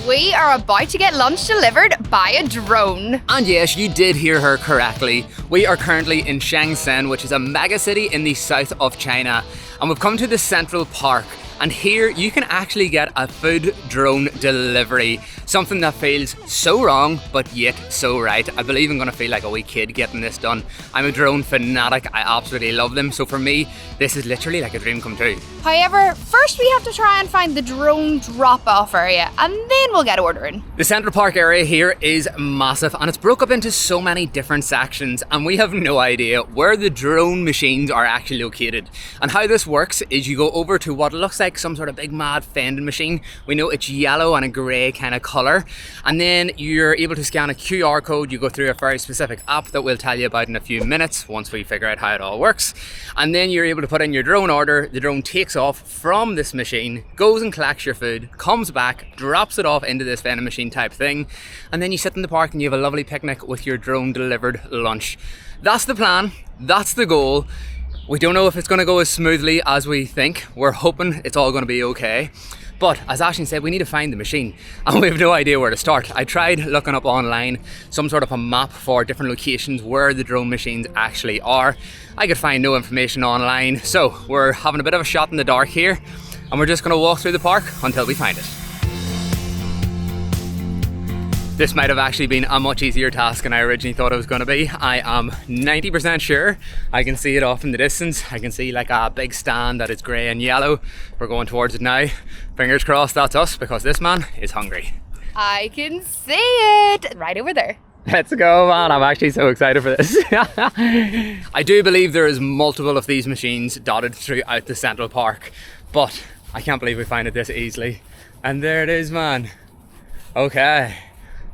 We are about to get lunch delivered by a drone. And yes, you did hear her correctly. We are currently in Shenzhen, which is a mega city in the south of China. And we've come to the Central Park. And here you can actually get a food drone delivery. Something that feels so wrong, but yet so right. I believe I'm gonna feel like a wee kid getting this done. I'm a drone fanatic, I absolutely love them. So for me, this is literally like a dream come true. However, first we have to try and find the drone drop-off area, and then we'll get ordering. The Central Park area here is massive, and it's broke up into so many different sections, and we have no idea where the drone machines are actually located. And how this works is you go over to what looks like some sort of big mad vending machine. We know it's yellow and a grey kind of colour, and then you're able to scan a QR code. You go through a very specific app that we'll tell you about in a few minutes once we figure out how it all works, and then you're able to put in your drone order. The drone takes off from this machine, goes and collects your food, comes back, drops it off into this vending machine type thing, and then you sit in the park and you have a lovely picnic with your drone delivered lunch. That's the plan, that's the goal. We don't know if it's going to go as smoothly as we think. We're hoping it's all going to be okay. But as Aisling said, we need to find the machine, and we have no idea where to start. I tried looking up online some sort of a map for different locations where the drone machines actually are. I could find no information online, so we're having a bit of a shot in the dark here, and we're just going to walk through the park until we find it. This might have actually been a much easier task than I originally thought it was going to be. I am 90% sure. I can see it off in the distance. I can see like a big stand that is grey and yellow. We're going towards it now. Fingers crossed that's us, because this man is hungry. I can see it right over there. Let's go, man. I'm actually so excited for this. I do believe there is multiple of these machines dotted throughout the Central Park, but I can't believe we find it this easily. And there it is, man. Okay.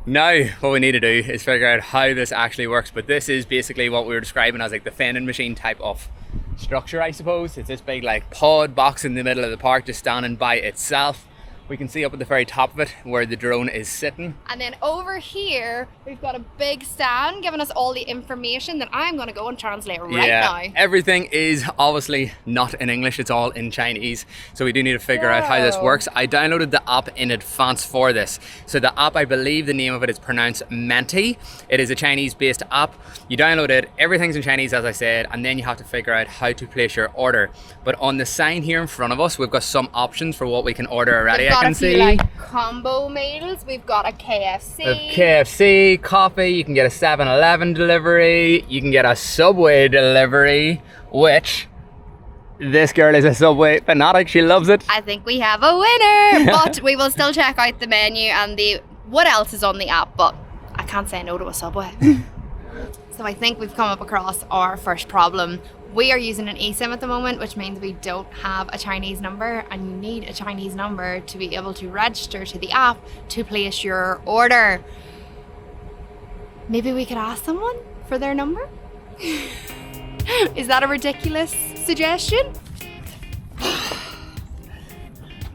Now what we need to do is figure out how this actually works, but this is basically what we were describing as like the vending machine type of structure, I suppose. It's this big like pod box in the middle of the park just standing by itself. We can see up at the very top of it where the drone is sitting. And then over here, we've got a big stand giving us all the information that I'm going to go and translate right now. Everything is obviously not in English, it's all in Chinese. So we do need to figure out how this works. I downloaded the app in advance for this. So the app, I believe the name of it is pronounced Menti. It is a Chinese-based app. You download it, everything's in Chinese as I said, and then you have to figure out how to place your order. But on the sign here in front of us, we've got some options for what we can order already. I can see like combo meals. We've got a KFC. KFC, coffee, you can get a 7-Eleven delivery, you can get a Subway delivery, which this girl is a Subway fanatic, she loves it. I think we have a winner, but we will still check out the menu and the what else is on the app, but I can't say no to a Subway. So I think we've come up across our first problem. We are using an eSIM at the moment, which means we don't have a Chinese number, and you need a Chinese number to be able to register to the app to place your order. Maybe we could ask someone for their number? Is that a ridiculous suggestion?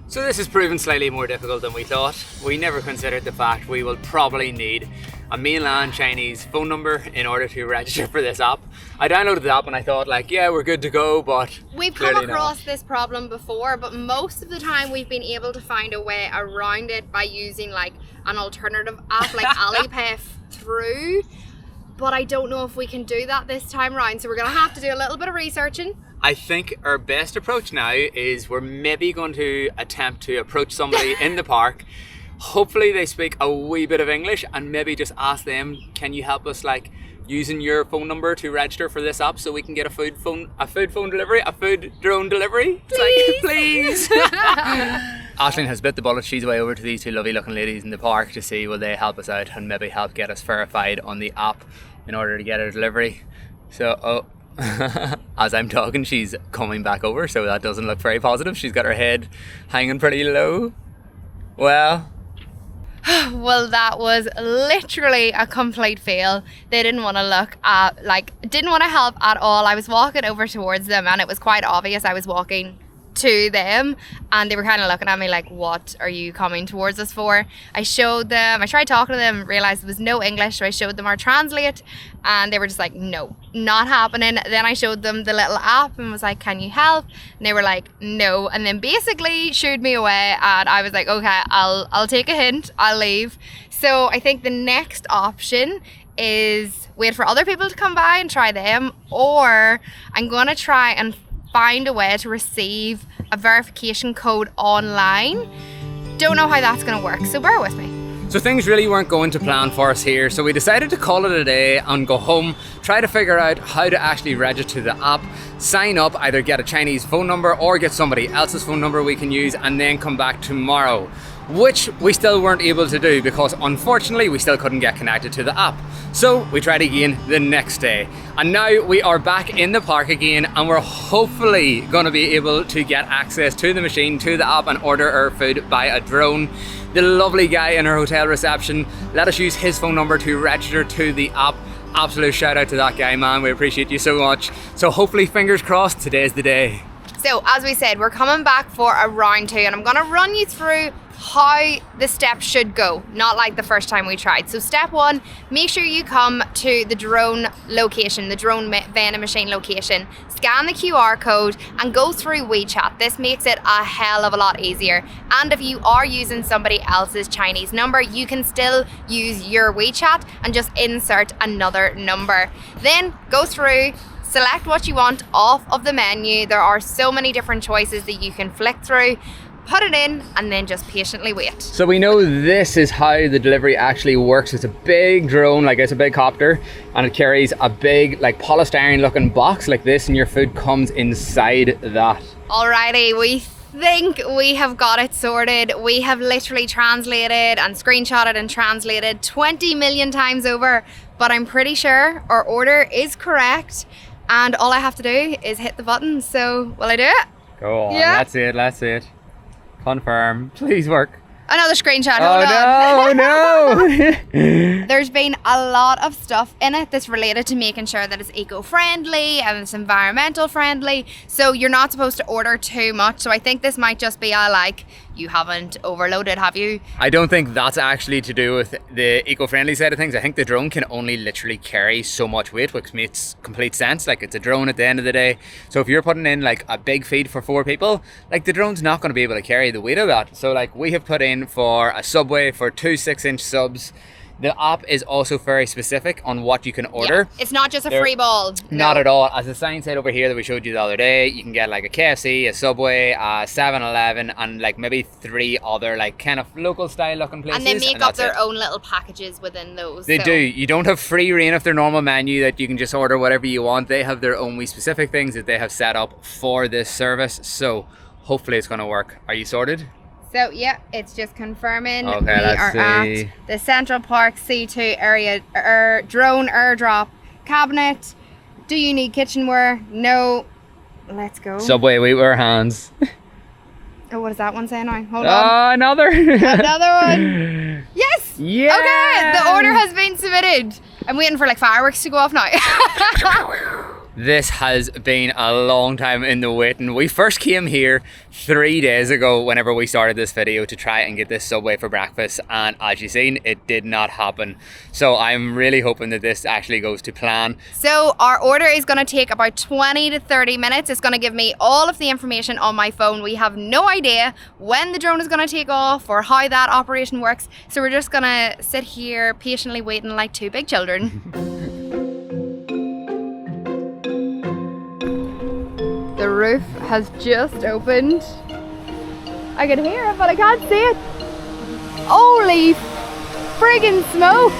So this has proven slightly more difficult than we thought. We never considered the fact we will probably need a mainland Chinese phone number in order to register for this app. I downloaded the app and I thought like, yeah, we're good to go, but we've come across this problem before, but most of the time we've been able to find a way around it by using like an alternative app like Alipay through. But I don't know if we can do that this time around, so we're gonna have to do a little bit of researching. I think our best approach now is we're maybe going to attempt to approach somebody in the park. Hopefully they speak a wee bit of English, and maybe just ask them, can you help us like using your phone number to register for this app so we can get a food drone delivery? Please. It's like, please. Aisling has bit the bullet. She's way over to these two lovely looking ladies in the park to see will they help us out and maybe help get us verified on the app in order to get a delivery. So, as I'm talking, she's coming back over, so that doesn't look very positive. She's got her head hanging pretty low. Well, that was literally a complete fail. They didn't want to look at, didn't want to help at all. I was walking over towards them and it was quite obvious I was walking to them, and they were kind of looking at me like, what are you coming towards us for? I showed them, I tried talking to them, realized there was no English, so I showed them our translate, and they were just like, no, not happening. Then I showed them the little app and was like, can you help? And they were like, no, and then basically shooed me away, and I was like, okay, I'll take a hint, I'll leave. So I think the next option is wait for other people to come by and try them, or I'm gonna try and find a way to receive a verification code online. Don't know how that's gonna work, so bear with me. So things really weren't going to plan for us here, so we decided to call it a day and go home, try to figure out how to actually register the app, sign up, either get a Chinese phone number or get somebody else's phone number we can use, and then come back tomorrow, which we still weren't able to do because unfortunately we still couldn't get connected to the app. So we tried again the next day, and now we are back in the park again, and we're hopefully going to be able to get access to the machine, to the app, and order our food by a drone. The lovely guy in our hotel reception let us use his phone number to register to the app. Absolute shout out to that guy, man. We appreciate you so much. So hopefully, fingers crossed, today's the day. So as we said, we're coming back for a round 2, and I'm gonna run you through how the steps should go, not like the first time we tried. So step 1, make sure you come to the drone location, the drone vending machine location, scan the QR code and go through WeChat. This makes it a hell of a lot easier. And if you are using somebody else's Chinese number, you can still use your WeChat and just insert another number. Then go through, select what you want off of the menu. There are so many different choices that you can flick through. Put it in and then just patiently wait. So we know this is how the delivery actually works. It's a big drone, like it's a big copter, and it carries a big like polystyrene looking box like this, and your food comes inside that. Alrighty, we think we have got it sorted. We have literally translated and screenshotted and translated 20 million times over, but I'm pretty sure our order is correct, and all I have to do is hit the button. So will I do it? Go on, Yeah. that's it. Confirm, please work. Another screenshot, hold on. Oh no! There's been a lot of stuff in it that's related to making sure that it's eco-friendly and it's environmental friendly. So you're not supposed to order too much. So I think this might just be a like, you haven't overloaded, have you? I don't think that's actually to do with the eco-friendly side of things. I think the drone can only literally carry so much weight, which makes complete sense. Like, it's a drone at the end of the day. So if you're putting in like a big feed for 4 people, like the drone's not going to be able to carry the weight of that. So like we have put in for a Subway for 2 6-inch subs. The app is also very specific on what you can order. Yeah, it's not just a free ball. Not at all. As the sign said over here that we showed you the other day, you can get like a KFC, a Subway, a 7-Eleven, and like maybe 3 other like kind of local style looking places. And they make up their own little packages within those. They do. You don't have free reign of their normal menu that you can just order whatever you want. They have their own wee specific things that they have set up for this service. So hopefully it's going to work. Are you sorted? So yeah, it's just confirming Okay, we let's are see. at the Central Park C2 area drone airdrop cabinet. Do you need kitchenware? No. Let's go. Subway, we wear hands. Oh, what does that one say now? Hold on. Oh, another. Another one. Yes. Yeah. Okay, the order has been submitted. I'm waiting for like fireworks to go off now. This has been a long time in the waiting. We first came here 3 days ago whenever we started this video to try and get this Subway for breakfast, and as you've seen, it did not happen. So I'm really hoping that this actually goes to plan. So our order is going to take about 20 to 30 minutes. It's going to give me all of the information on my phone. We have no idea when the drone is going to take off or how that operation works. So we're just going to sit here patiently waiting like 2 big children. The roof has just opened. I can hear it, but I can't see it. Holy friggin' smokes!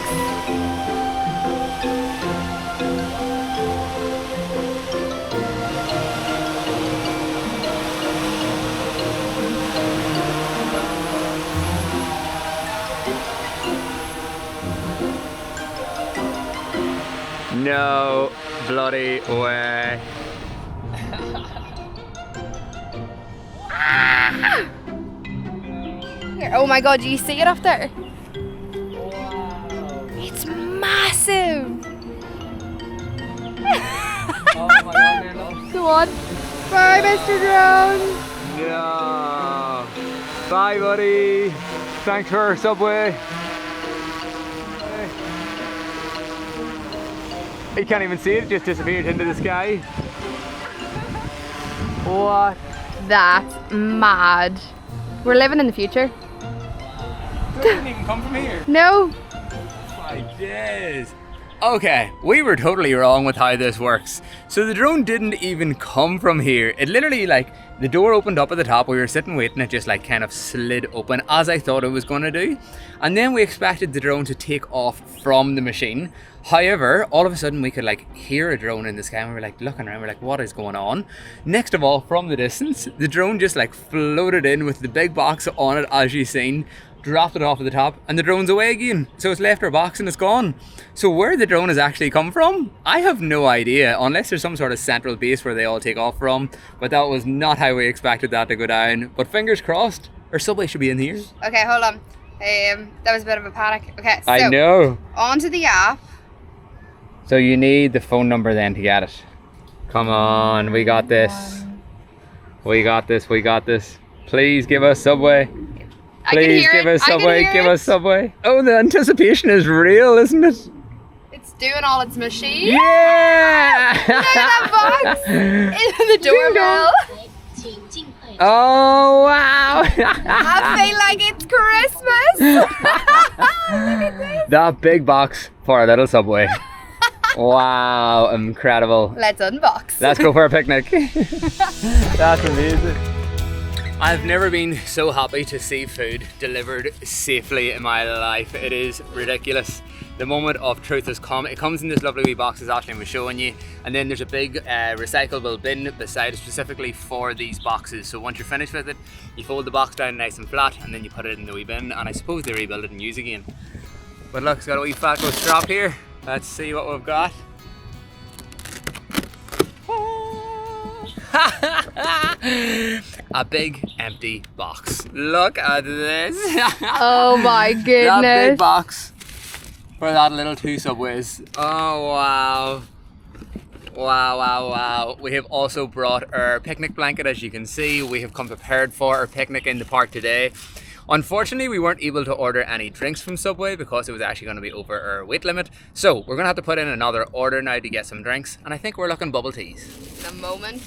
No bloody way. Here, oh my god, do you see it up there? Wow. It's massive! Oh my god, man. Go on. Bye, Mr. Drone! No. Bye, buddy. Thanks for Subway. You can't even see it, just disappeared into the sky. What? That's mad. We're living in the future. It didn't even come from here. No. My days. Okay, we were totally wrong with how this works. So the drone didn't even come from here. It literally, like, the door opened up at the top, we were sitting waiting, it just like kind of slid open as I thought it was going to do. And then we expected the drone to take off from the machine. However, all of a sudden we could like hear a drone in the sky and we were like looking around, we're like, what is going on? Next of all, from the distance, the drone just like floated in with the big box on it, as you've seen, dropped it off at the top, and the drone's away again. So it's left our box and it's gone. So where the drone has actually come from, I have no idea, unless there's some sort of central base where they all take off from. But that was not how we expected that to go down. But fingers crossed, our Subway should be in here. Okay, hold on. That was a bit of a panic. Okay, so I know. onto the app. So you need the phone number then to get it. Come on, we got this. We got this, we got this. Please give us Subway. Please give us Subway, give us Subway. Oh, the anticipation is real, isn't it? It's doing all its machine. Yeah! Look at that box. The doorbell. Oh, wow. I feel like it's Christmas. Look at this. That big box for a little Subway. Wow, incredible. Let's unbox. Let's go for a picnic. That's amazing. I've never been so happy to see food delivered safely in my life. It is ridiculous. The moment of truth has come. It comes in this lovely wee box as Aisling was showing you, and then there's a big recyclable bin beside it specifically for these boxes. So once you're finished with it, you fold the box down nice and flat and then you put it in the wee bin, and I suppose they rebuild it and use again. But look, it's got a wee fat goat strap here. Let's see what we've got. A big empty box. Look at this. Oh my goodness. That big box for that little 2 Subways. Oh wow. Wow, wow, wow. We have also brought our picnic blanket, as you can see. We have come prepared for our picnic in the park today. Unfortunately, we weren't able to order any drinks from Subway because it was actually going to be over our weight limit. So we're going to have to put in another order now to get some drinks. And I think we're looking bubble teas. The moment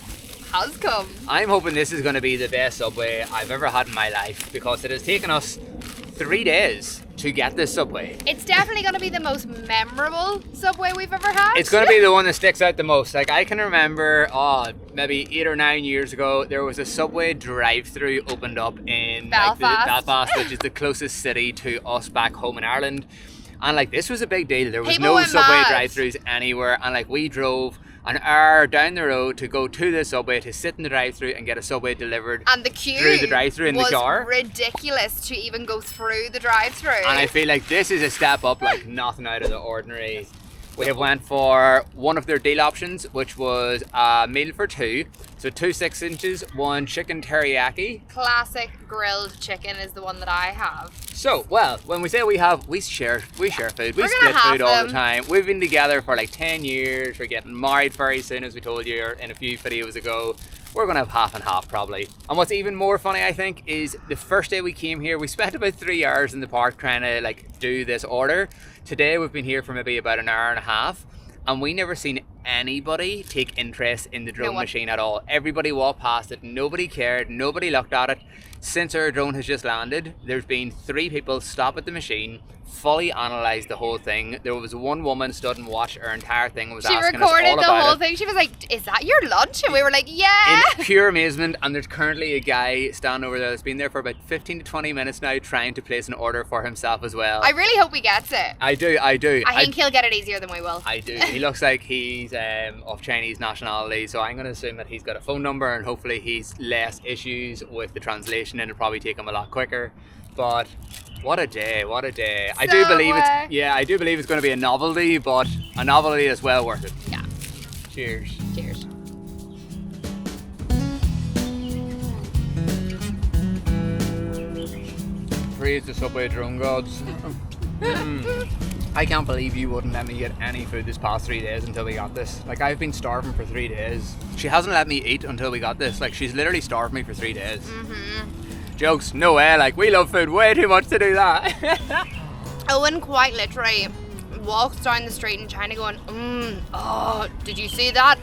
has come. I'm hoping this is going to be the best Subway I've ever had in my life, because it has taken us 3 days to get this Subway. It's definitely going to be the most memorable Subway we've ever had. It's going to be the one that sticks out the most. Like, I can remember, maybe 8 or 9 years ago, there was a Subway drive-through opened up in Belfast. Belfast, which is the closest city to us back home in Ireland. And like, this was a big deal. There was People no went Subway mad. drive-throughs anywhere, and like, we drove an hour down the road to go to the Subway to sit in the drive-through and get a Subway delivered. And the queue through the drive-through in the car. was ridiculous to even go through the drive-through. And I feel like this is a step up like nothing out of the ordinary. We have went for one of their deal options, which was a meal for 2. So 2 6-inches, 1 chicken teriyaki. Classic grilled chicken is the one that I have. So, well, when we say we share food. We We're split gonna have food all them. the time. We've been together for like 10 years. We're getting married very soon, as we told you in a few videos ago. We're gonna have half and half probably. And what's even more funny, I think, is the first day we came here, we spent about 3 hours in the park trying to like do this order. Today we've been here for maybe about an hour and a half, and we never seen anybody take interest in the drone machine at all. Everybody walked past it, nobody cared, nobody looked at it. Since our drone has just landed, there's been 3 people stop at the machine, fully analysed the whole thing. There was one woman stood and watched our entire thing and was asking us all about it. She recorded the whole thing. She was like, "Is that your lunch?" And we were like, "Yeah." In pure amazement. And there's currently a guy standing over there that's been there for about 15 to 20 minutes now trying to place an order for himself as well. I really hope he gets it. I do. I think he'll get it easier than we will. I do. He looks like he's of Chinese nationality, so I'm going to assume that he's got a phone number and hopefully he's less issues with the translation and it'll probably take him a lot quicker. But what a day, what a day. I do believe it's going to be a novelty, but a novelty is well worth it. Yeah. Cheers. Cheers. Praise the Subway drone gods. I can't believe you wouldn't let me get any food this past 3 days until we got this. Like, I've been starving for 3 days. She hasn't let me eat until we got this. Like, she's literally starved me for 3 days. Jokes, no way. Like, we love food way too much to do that. Owen quite literally walks down the street in China going, oh, did you see that?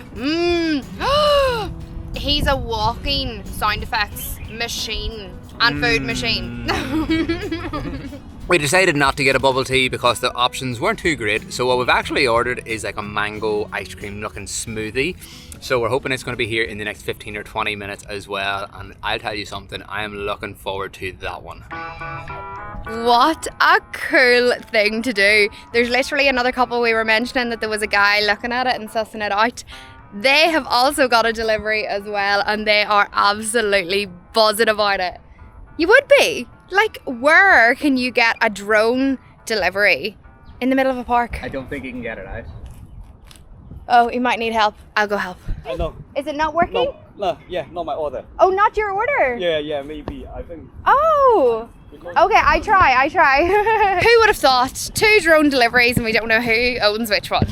He's a walking sound effects machine and food machine. We decided not to get a bubble tea because the options weren't too great. So what we've actually ordered is like a mango ice cream looking smoothie. So we're hoping it's going to be here in the next 15 or 20 minutes as well. And I'll tell you something, I am looking forward to that one. What a cool thing to do. There's literally another couple we were mentioning that there was a guy looking at it and sussing it out. They have also got a delivery as well and they are absolutely buzzing about it. You would be. Like, where can you get a drone delivery in the middle of a park? I don't think you can get it out. Oh, you might need help. I'll go help. I know. Is it not working? No, yeah, not my order. Oh, not your order? Yeah, maybe. I think. Oh. Okay, I try. Who would have thought 2 drone deliveries and we don't know who owns which one?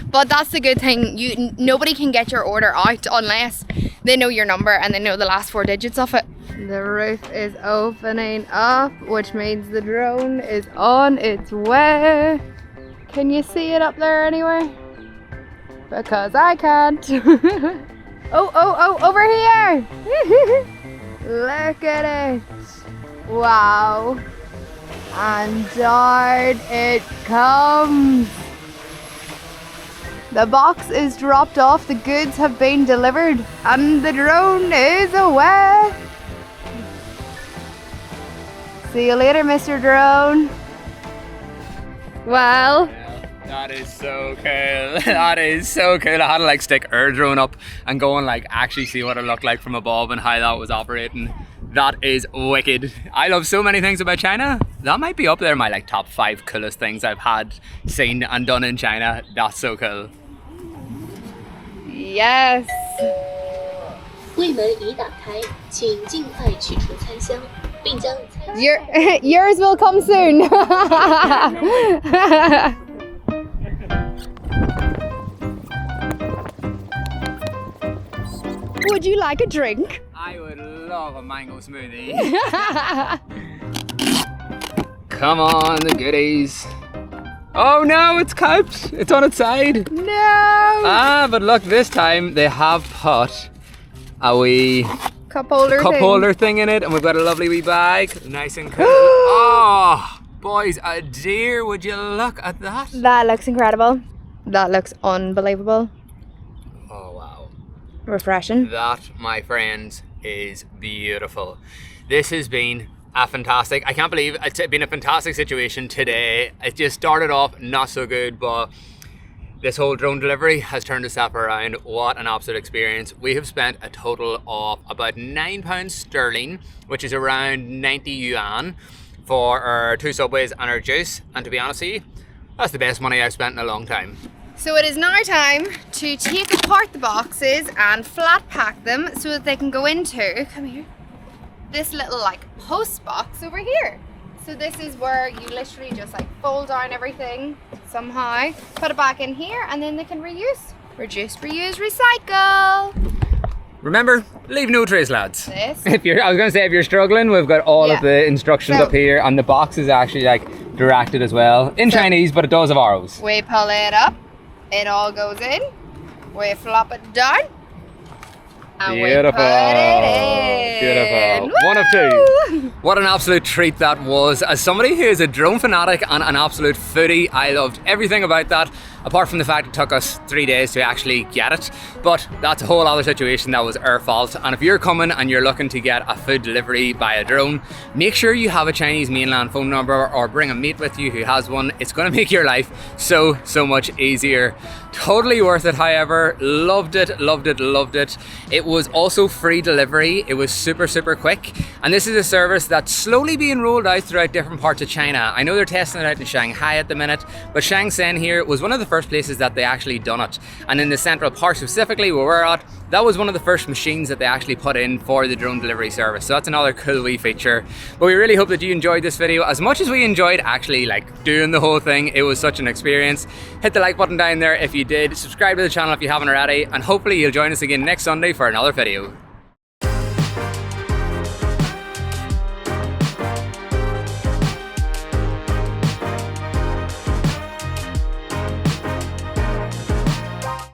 But that's the good thing. Nobody can get your order out unless they know your number and they know the last 4 digits of it. The roof is opening up, which means the drone is on its way. Can you see it up there anywhere? Because I can't. Oh, over here. Look at it. Wow. And down it comes. The box is dropped off, the goods have been delivered, and the drone is away. See you later, Mr. Drone. Well, that is so cool. That is so cool. I had to like stick air drone up and go and like actually see what it looked like from above and how that was operating. That is wicked. I love so many things about China. That might be up there my like top 5 coolest things I've had, seen and done in China. That's so cool. yes. 柜门已打开，请尽快取出餐箱，并将餐。Yours will come soon. Would you like a drink? I would love a mango smoothie. Come on, the goodies. Oh no, it's cocked. It's on its side. No. Ah, but look, this time they have put a wee Cup holder thing in it, and we've got a lovely wee bag, nice and cool. Oh, boys, a dear, would you look at that? That looks incredible. That looks unbelievable. Oh wow. Refreshing. That, my friends, is beautiful. This has been a fantastic, I can't believe it's been a fantastic situation today. It just started off not so good, but this whole drone delivery has turned itself around. What an absolute experience. We have spent a total of about £9 sterling, which is around 90 yuan for our 2 Subways and our juice. And to be honest with you, that's the best money I've spent in a long time. So it is now time to take apart the boxes and flat pack them so that they can go into, come here, this little like post box over here. So this is where you literally just like fold down everything somehow, put it back in here, and then they can reuse. Reduce, reuse, recycle. Remember, leave no trace, lads. This. I was going to say, if you're struggling, we've got all of the instructions So- up here, and the box is actually like directed as well in Chinese, but it does have arrows. We pull it up, it all goes in, we flop it down, and Beautiful. we put it in. Beautiful. One of 2. What an absolute treat that was. As somebody who is a drone fanatic and an absolute foodie, I loved everything about that, apart from the fact it took us 3 days to actually get it. But that's a whole other situation, that was our fault. And if you're coming and you're looking to get a food delivery by a drone, make sure you have a Chinese mainland phone number or bring a mate with you who has one. It's going to make your life so much easier. Totally worth it, however. Loved it, loved it, loved it. It was also free delivery. It was super quick. And this is a service that's slowly being rolled out throughout different parts of China. I know they're testing it out in Shanghai at the minute, but Shenzhen here was one of the first places that they actually done it. And in the central park specifically where we're at, that was one of the first machines that they actually put in for the drone delivery service. So that's another cool wee feature. But we really hope that you enjoyed this video as much as we enjoyed actually like doing the whole thing. It was such an experience. Hit the like button down there if you did. Subscribe to the channel if you haven't already, and hopefully you'll join us again next Sunday for another video.